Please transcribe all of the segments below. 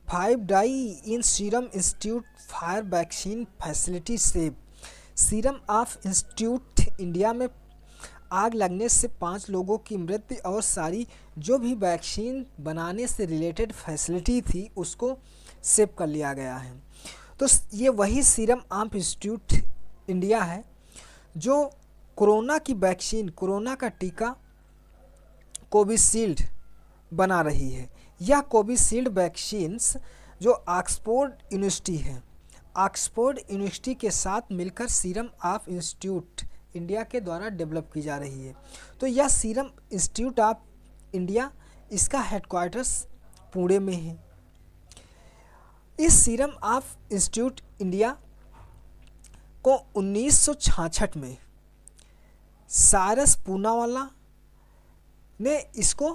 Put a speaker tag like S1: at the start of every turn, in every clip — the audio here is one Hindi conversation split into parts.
S1: 5 die in Serum Institute fire vaccine facility save. Serum of Institute India में आग लगने से 5 लोगों की मृत्यु और सारी जो भी वैक्सीन बनाने से रिलेटेड फैसिलिटी थी उसको सेव कर लिया गया है। तो ये वही सीरम ऑफ इंस्टीट्यूट इंडिया है जो कोरोना की वैक्सीन, कोरोना का टीका कोविशील्ड बना रही है। यह कोविशील्ड वैक्सीन्स जो ऑक्सफोर्ड यूनिवर्सिटी है, ऑक्सफोर्ड यूनिवर्सिटी के साथ मिलकर सीरम ऑफ इंस्टीट्यूट इंडिया के द्वारा डेवलप की जा रही है। तो यह सीरम इंस्टीट्यूट ऑफ इंडिया, इसका हेडक्वार्टर्स पुणे में है। इस सीरम ऑफ इंस्टीट्यूट इंडिया को 1966 में साइरस पूनावाला ने इसको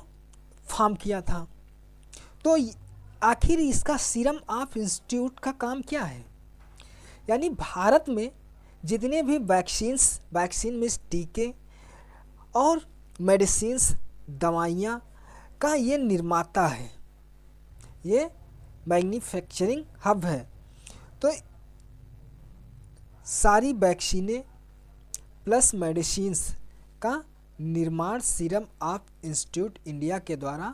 S1: फॉर्म किया था। तो आखिर इसका सीरम ऑफ इंस्टीट्यूट का काम क्या है? यानी भारत में जितने भी वैक्सीन में टीके और मेडिसिन्स, दवाइयाँ का ये निर्माता है, ये मैन्युफैक्चरिंग हब है। तो सारी वैक्सीनें प्लस मेडिसिन्स का निर्माण सीरम ऑफ इंस्टीट्यूट इंडिया के द्वारा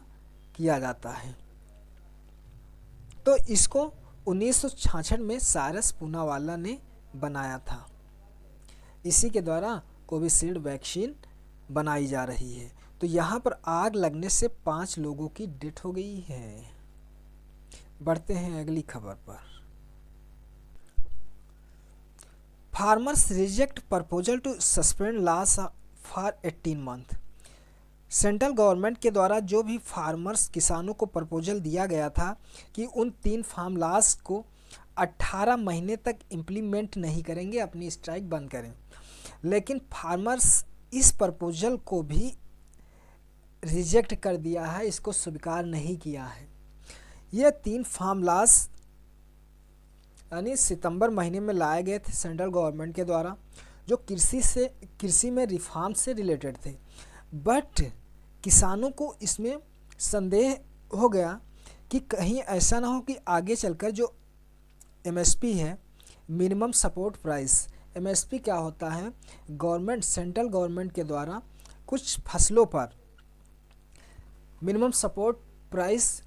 S1: किया जाता है। तो इसको 1966 में साइरस पूनावाला ने बनाया था। इसी के द्वारा कोविशील्ड वैक्सीन बनाई जा रही है। तो यहाँ पर आग लगने से 5 लोगों की डेथ हो गई है। बढ़ते हैं अगली खबर पर। Farmers reject proposal to suspend laws for 18 month. Central government के द्वारा जो भी फार्मर्स, किसानों को प्रपोजल दिया गया था कि उन 3 फार्म लॉस को 18 महीने तक इम्प्लीमेंट नहीं करेंगे, अपनी स्ट्राइक बंद करें, लेकिन फार्मर्स इस प्रपोजल को भी रिजेक्ट कर दिया है, इसको स्वीकार नहीं किया है। ये 3 फार्म लॉस यानी सितंबर महीने में लाए गए थे सेंट्रल गवर्नमेंट के द्वारा, जो कृषि में रिफॉर्म से रिलेटेड थे। बट किसानों को इसमें संदेह हो गया कि कहीं ऐसा ना हो कि आगे चलकर जो एमएसपी है, मिनिमम सपोर्ट प्राइस, एमएसपी क्या होता है, सेंट्रल गवर्नमेंट के द्वारा कुछ फसलों पर मिनिमम सपोर्ट प्राइस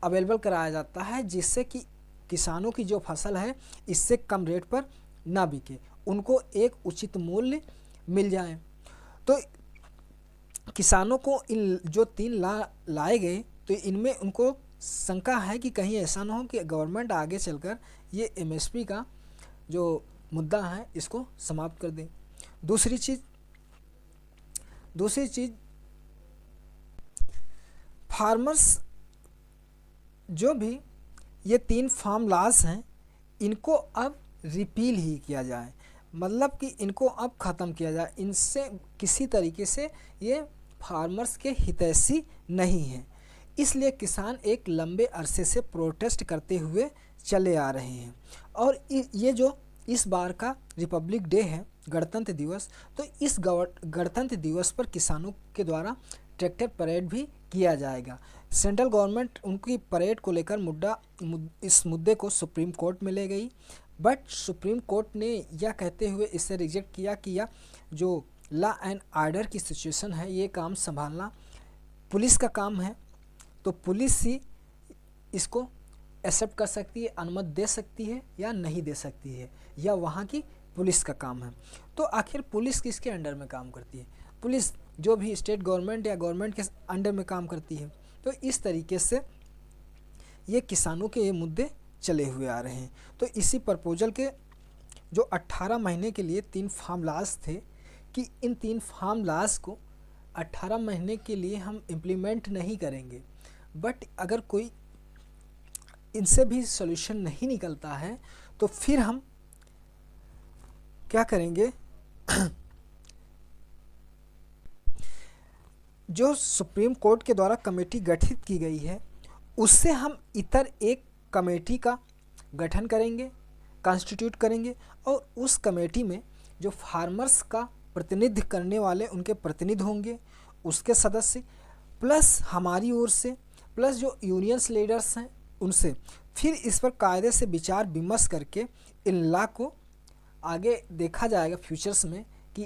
S1: अवेलेबल कराया जाता है, जिससे कि किसानों की जो फसल है इससे कम रेट पर ना बिके, उनको एक उचित मूल्य मिल जाए। तो किसानों को इन जो 3 लाए गए, तो इनमें उनको शंका है कि कहीं ऐसा ना हो कि गवर्नमेंट आगे चलकर ये एमएसपी का जो मुद्दा है इसको समाप्त कर दे। दूसरी चीज़ फार्मर्स जो भी ये 3 फार्म लॉस हैं, इनको अब रिपील ही किया जाए, मतलब कि इनको अब ख़त्म किया जाए। इनसे किसी तरीके से ये फार्मर्स के हितैषी नहीं हैं, इसलिए किसान एक लंबे अरसे से प्रोटेस्ट करते हुए चले आ रहे हैं। और ये जो इस बार का रिपब्लिक डे है, गणतंत्र दिवस, तो इस गणतंत्र दिवस पर किसानों के द्वारा ट्रैक्टर परेड भी किया जाएगा। सेंट्रल गवर्नमेंट उनकी परेड को लेकर इस मुद्दे को सुप्रीम कोर्ट में ले गई, बट सुप्रीम कोर्ट ने यह कहते हुए इसे रिजेक्ट किया कि यह जो लॉ एंड ऑर्डर की सिचुएशन है, ये काम संभालना पुलिस का काम है, तो पुलिस ही इसको एक्सेप्ट कर सकती है, अनुमति दे सकती है या नहीं दे सकती है, या वहाँ की पुलिस का काम है। तो आखिर पुलिस किसके अंडर में काम करती है? पुलिस जो भी स्टेट गवर्नमेंट या गवर्नमेंट के अंडर में काम करती है। तो इस तरीके से ये किसानों के ये मुद्दे चले हुए आ रहे हैं। तो इसी प्रपोजल के जो 18 महीने के लिए 3 फार्म लॉस थे, कि इन 3 फार्म लॉस को 18 महीने के लिए हम इम्प्लीमेंट नहीं करेंगे, बट अगर कोई इनसे भी सॉल्यूशन नहीं निकलता है तो फिर हम क्या करेंगे, जो सुप्रीम कोर्ट के द्वारा कमेटी गठित की गई है उससे हम इतर एक कमेटी का गठन करेंगे, कॉन्स्टिट्यूट करेंगे, और उस कमेटी में जो फार्मर्स का प्रतिनिधित्व करने वाले उनके प्रतिनिधि होंगे, उसके सदस्य, प्लस हमारी ओर से, प्लस जो यूनियंस लीडर्स हैं उनसे फिर इस पर कायदे से विचार विमर्श करके इन लॉ को आगे देखा जाएगा फ्यूचर्स में कि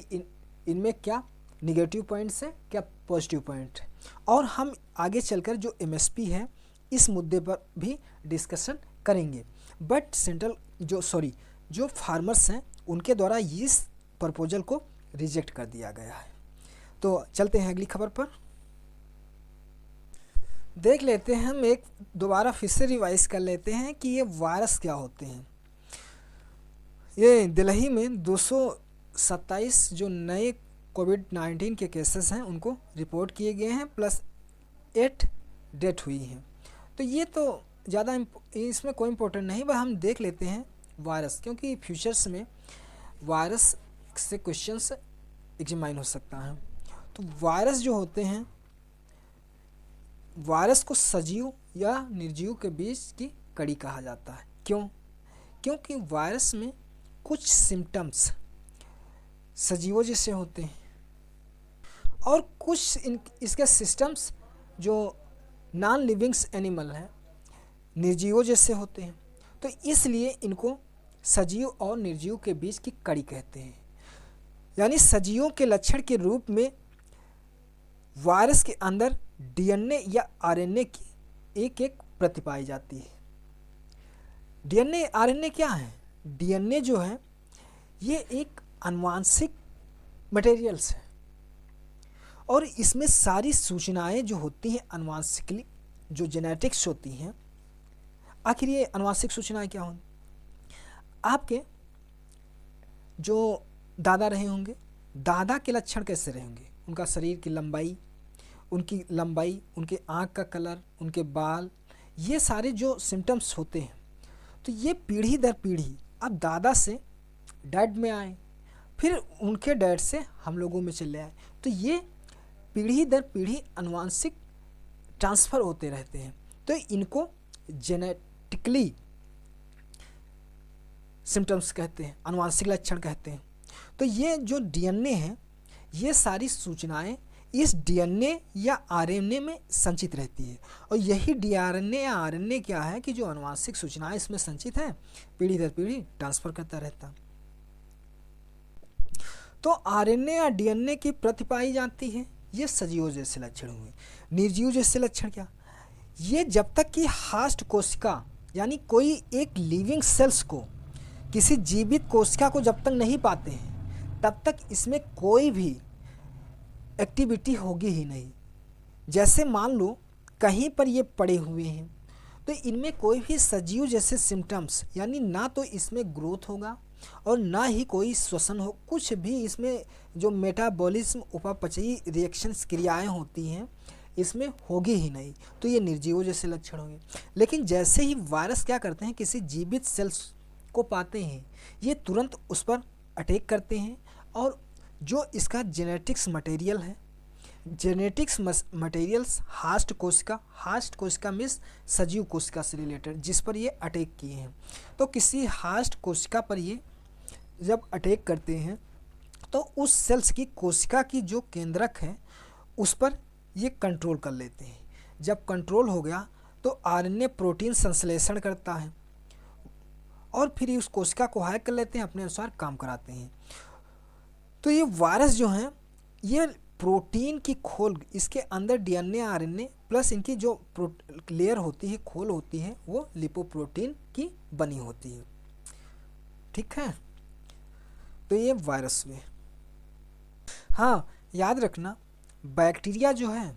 S1: इनमें क्या निगेटिव पॉइंट्स हैं, क्या पॉजिटिव पॉइंट है, और हम आगे चलकर जो एमएसपी है इस मुद्दे पर भी डिस्कशन करेंगे। बट जो फार्मर्स हैं उनके द्वारा इस प्रपोजल को रिजेक्ट कर दिया गया है। तो चलते हैं अगली खबर पर, देख लेते हैं हम एक दोबारा फिर से रिवाइज कर लेते हैं कि ये वायरस क्या होते हैं। ये दिल्ली में 227 जो नए कोविड-19 के केसेस हैं उनको रिपोर्ट किए गए हैं, प्लस 8 डेथ हुई हैं। तो ये तो ज़्यादा इसमें कोई इम्पोर्टेंट नहीं, बस हम देख लेते हैं वायरस, क्योंकि फ्यूचर्स में वायरस से क्वेश्चंस एग्जामाइन हो सकता है। तो वायरस जो होते हैं, वायरस को सजीव या निर्जीव के बीच की कड़ी कहा जाता है। क्यों? क्योंकि वायरस में कुछ सिम्टम्स सजीवों जैसे होते हैं और कुछ इसके सिस्टम्स जो नॉन लिविंग्स एनिमल हैं निर्जीवों जैसे होते हैं। तो इसलिए इनको सजीव और निर्जीव के बीच की कड़ी कहते हैं। यानी सजीवों के लक्षण के रूप में वायरस के अंदर डीएनए या आरएनए की एक एक प्रति पाई जाती है। डीएनए आरएनए क्या है? डीएनए जो है ये एक आनुवांशिक मटेरियल्स है और इसमें सारी सूचनाएं जो होती हैं आनुवांशिकली, जो जेनेटिक्स होती हैं। आखिर ये आनुवांशिक सूचनाएं क्या होंगी? आपके जो दादा रहे होंगे, दादा के लक्षण कैसे रहेंगे? उनका शरीर की लंबाई, उनके आँख का कलर, उनके बाल, ये सारे जो सिम्टम्स होते हैं, तो ये पीढ़ी दर पीढ़ी अब दादा से डैड में आए, फिर उनके डैड से हम लोगों में चले आए। तो ये पीढ़ी दर पीढ़ी आनुवांशिक ट्रांसफ़र होते रहते हैं। तो इनको जेनेटिकली सिम्टम्स कहते हैं, आनुवांशिक लक्षण कहते हैं। तो ये जो डीएनए है, ये सारी सूचनाएं इस डीएनए या आरएनए में संचित रहती है और यही डीआरएनए या आरएनए क्या है कि जो आनुवांशिक सूचनाएं इसमें संचित है पीढ़ी दर पीढ़ी ट्रांसफ़र करता रहता। तो आरएनए या डीएनए की प्रति पाई जाती है, ये सजीवों जैसे लक्षण हुए। निर्जीव जैसे लक्षण क्या? ये जब तक कि हास्ट कोशिका यानी कोई एक लिविंग सेल्स को, किसी जीवित कोशिका को जब तक नहीं पाते हैं तब तक इसमें कोई भी एक्टिविटी होगी ही नहीं। जैसे मान लो कहीं पर ये पड़े हुए हैं तो इनमें कोई भी सजीव जैसे सिम्टम्स, यानी ना तो इसमें ग्रोथ होगा और ना ही कोई श्वसन हो, कुछ भी इसमें जो मेटाबॉलिज्म उपापचयी रिएक्शंस क्रियाएं होती हैं इसमें होगी ही नहीं। तो ये निर्जीवों जैसे लक्षण होंगे। लेकिन जैसे ही वायरस क्या करते हैं, किसी जीवित सेल्स को पाते हैं, ये तुरंत उस पर अटैक करते हैं और जो इसका जेनेटिक्स मटेरियल है, जेनेटिक्स मटेरियल्स हास्ट कोशिका मीन्स सजीव कोशिका से रिलेटेड जिस पर ये अटैक किए हैं। तो किसी हास्ट कोशिका पर ये जब अटैक करते हैं तो उस सेल्स की कोशिका की जो केंद्रक है उस पर ये कंट्रोल कर लेते हैं। जब कंट्रोल हो गया तो आरएनए प्रोटीन संश्लेषण करता है और फिर उस कोशिका को हैक कर लेते हैं, अपने अनुसार काम कराते हैं। तो ये वायरस जो हैं ये प्रोटीन की खोल, इसके अंदर डीएनए आरएनए प्लस इनकी जो लेयर होती है, खोल होती है, वो लिपोप्रोटीन की बनी होती है। ठीक है, तो ये वायरस हुए। हाँ, याद रखना बैक्टीरिया जो है,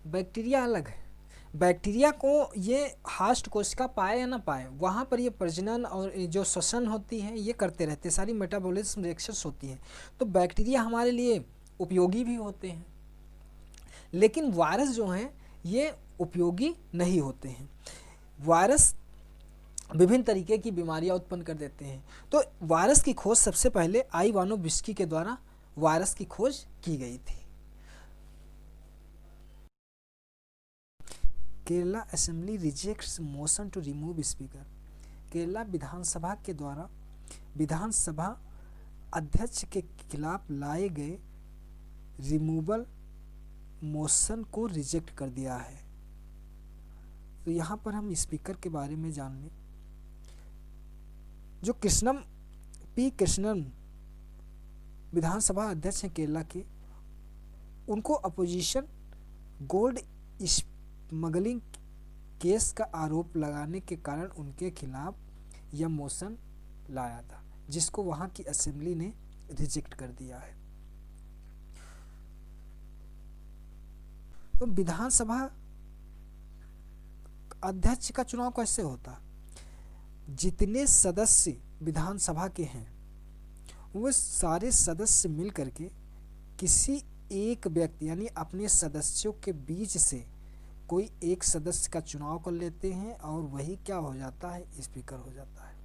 S1: बैक्टीरिया अलग है। बैक्टीरिया को ये हास्ट कोशिका पाए या ना पाए, वहाँ पर ये प्रजनन और जो श्वसन होती है ये करते रहते हैं, सारी मेटाबॉलिज्म रिएक्शंस होती हैं। तो बैक्टीरिया हमारे लिए उपयोगी भी होते हैं, लेकिन वायरस जो हैं ये उपयोगी नहीं होते हैं। वायरस विभिन्न तरीके की बीमारियां उत्पन्न कर देते हैं। तो वायरस की खोज सबसे पहले आइवानोविस्की के द्वारा वायरस की खोज की गई थी। Kerala assembly rejects motion to remove speaker. Kerala विधानसभा के द्वारा विधानसभा अध्यक्ष के खिलाफ लाए गए रिमूवल मोशन को रिजेक्ट कर दिया है। तो यहाँ पर हम स्पीकर के बारे में जान लें। जो कृष्णन विधानसभा अध्यक्ष हैं केरला के, उनको अपोजिशन गोल्ड स्मगलिंग केस का आरोप लगाने के कारण उनके खिलाफ यह मोशन लाया था, जिसको वहाँ की असेंबली ने रिजेक्ट कर दिया है। तो विधानसभा अध्यक्ष का चुनाव कैसे होता? जितने सदस्य विधानसभा के हैं वो सारे सदस्य मिल करके किसी एक व्यक्ति यानी अपने सदस्यों के बीच से कोई एक सदस्य का चुनाव कर लेते हैं और वही क्या हो जाता है, स्पीकर हो जाता है।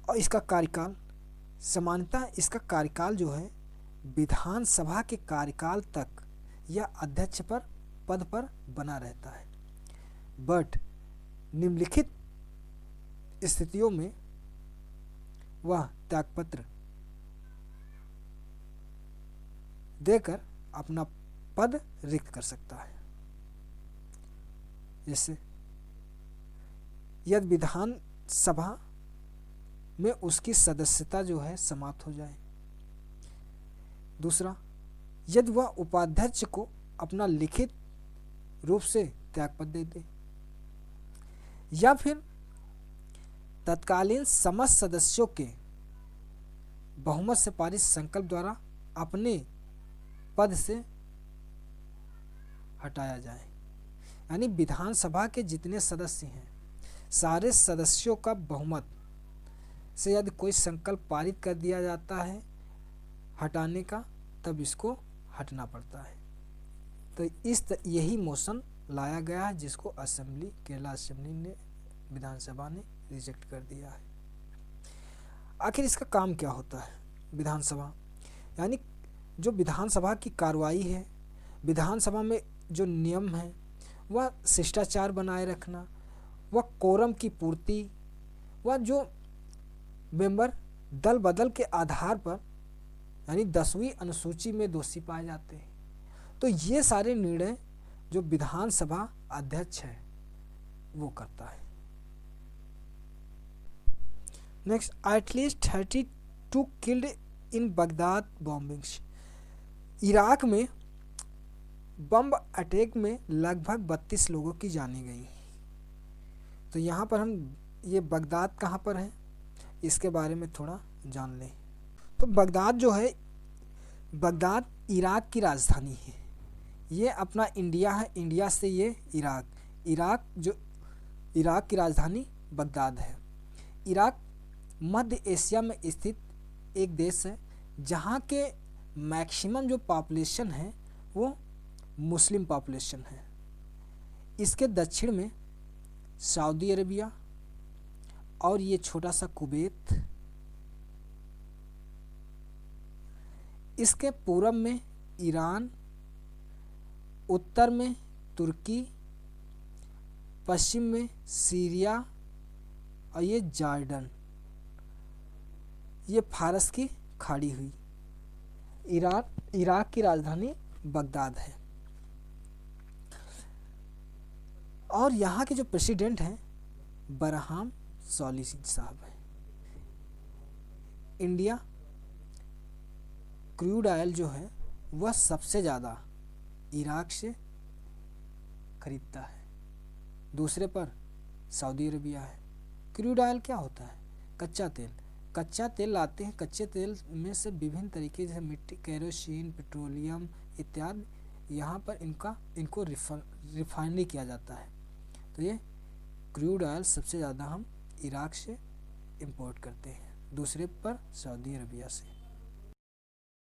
S1: और इसका कार्यकाल सामान्यतः इसका कार्यकाल जो है विधानसभा के कार्यकाल तक यह अध्यक्ष पर पद पर बना रहता है। बट निम्नलिखित स्थितियों में वह त्यागपत्र देकर अपना पद रिक्त कर सकता है। जैसे यदि विधानसभा में उसकी सदस्यता जो है समाप्त हो जाए। दूसरा, यदि वह उपाध्यक्ष को अपना लिखित रूप से त्यागपत्र दे दे, या फिर तत्कालीन समस्त सदस्यों के बहुमत से पारित संकल्प द्वारा अपने पद से हटाया जाए। यानी विधानसभा के जितने सदस्य हैं सारे सदस्यों का बहुमत से यदि कोई संकल्प पारित कर दिया जाता है हटाने का, तब इसको हटना पड़ता है। तो यही मोशन लाया गया है जिसको केरला असेंबली ने, विधानसभा ने रिजेक्ट कर दिया है। आखिर इसका काम क्या होता है? विधानसभा यानी जो विधानसभा की कार्रवाई है, विधानसभा में जो नियम है वह शिष्टाचार बनाए रखना, वह कोरम की पूर्ति, वह जो मेंबर दल बदल के आधार पर यानी 10वीं अनुसूची में दोषी पाए जाते हैं, तो ये सारे निर्णय जो विधानसभा अध्यक्ष है वो करता है। Next, at least 32 killed in Baghdad bombings. Iraq में बम अटैक में लगभग 32 लोगों की जाने गई। तो यहाँ पर हम ये बगदाद कहाँ पर है इसके बारे में थोड़ा जान लें। तो बगदाद जो है, बगदाद इराक की राजधानी है। ये अपना इंडिया है, इंडिया से ये इराक की राजधानी बगदाद है। इराक मध्य एशिया में स्थित एक देश है जहाँ के मैक्सिमम जो पॉपुलेशन है वो मुस्लिम पॉपुलेशन है। इसके दक्षिण में सऊदी अरेबिया और ये छोटा सा कुवैत, इसके पूरब में ईरान, उत्तर में तुर्की, पश्चिम में सीरिया और ये जॉर्डन, ये फारस की खाड़ी हुई। इराक की राजधानी बगदाद है। और यहाँ के जो प्रेसिडेंट हैं बरहाम सॉलिह साहब हैं। इंडिया क्रूड ऑयल जो है वह सबसे ज़्यादा इराक से खरीदता है, दूसरे पर सऊदी अरेबिया है। क्रूड ऑयल क्या होता है? कच्चा तेल लाते हैं। कच्चे तेल में से विभिन्न तरीके से मिट्टी, केरोसिन, पेट्रोलियम इत्यादि यहाँ पर इनको रिफाइनरी किया जाता है। तो ये क्रूड ऑयल सबसे ज़्यादा हम इराक से इंपोर्ट करते हैं, दूसरे पर सऊदी अरेबिया से।